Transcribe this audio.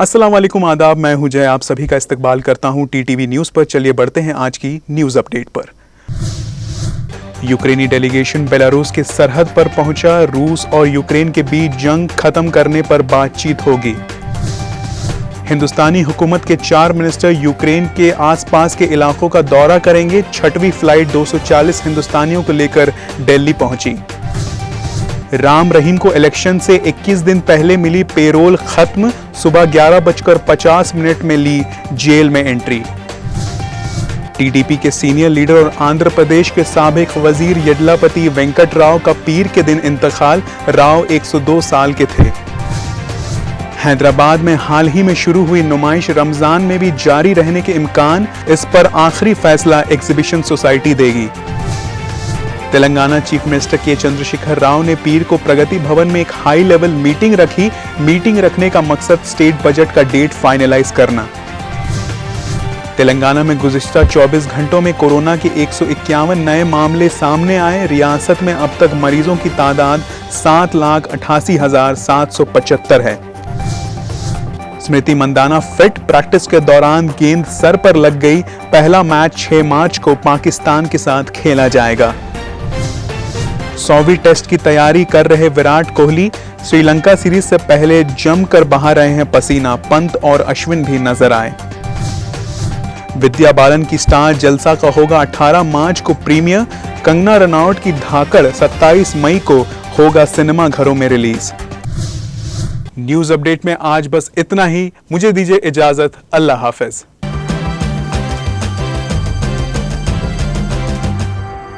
अस्सलाम वालेकुम, आदाब। मैं हूं जय, आप सभी का इस्तकबाल करता हूं टीटीवी न्यूज़ पर। चलिए बढ़ते हैं आज की न्यूज़ अपडेट पर। यूक्रेनी डेलीगेशन बेलारूस की सरहद पर पहुंचा। रूस और यूक्रेन के बीच जंग खत्म करने पर बातचीत होगी। हिंदुस्तानी हुकूमत के 4 मिनिस्टर यूक्रेन के आसपास के इलाकों का दौरा करेंगे। 6वीं फ्लाइट 240 हिंदुस्तानियों को लेकर दिल्ली पहुंची। राम रहीम को इलेक्शन से 21 दिन पहले मिली पेरोल खत्म। सुबह 11:50 में ली जेल में एंट्री। टीडीपी के सीनियर लीडर और आंध्र प्रदेश के साबिक वजीर येडलापति वेंकट राव का पीर के दिन इंतकाल। राव 102 साल के थे। हैदराबाद में हाल ही में शुरू हुई नुमाइश रमजान में भी जारी रहने के इम्कान। इस पर आखिरी फैसला एग्जीबिशन सोसाइटी देगी। तेलंगाना चीफ मिनिस्टर के चंद्रशेखर राव ने पीर को प्रगति भवन में एक हाई लेवल मीटिंग रखी। मीटिंग रखने का मकसद स्टेट बजट का डेट फाइनलाइज करना। तेलंगाना में गुज़िश्ता 24 घंटों में कोरोना के 151 नए मामले सामने आए। रियासत में अब तक मरीजों की तादाद 7,88,775 है। स्मृति मंदाना फिट। प्रैक्टिस के दौरान गेंद सर पर लग गई। पहला मैच 6 मार्च को पाकिस्तान के साथ खेला जाएगा। 100वीं टेस्ट की तैयारी कर रहे विराट कोहली श्रीलंका सीरीज से पहले जमकर बहा रहे हैं पसीना। पंत और अश्विन भी नजर आए। विद्या बालन की स्टार जलसा का होगा 18 मार्च को प्रीमियर। कंगना रनौत की धाकड़ 27 मई को होगा सिनेमा घरों में रिलीज। न्यूज अपडेट में आज बस इतना ही। मुझे दीजिए इजाजत। अल्लाह हाफिज।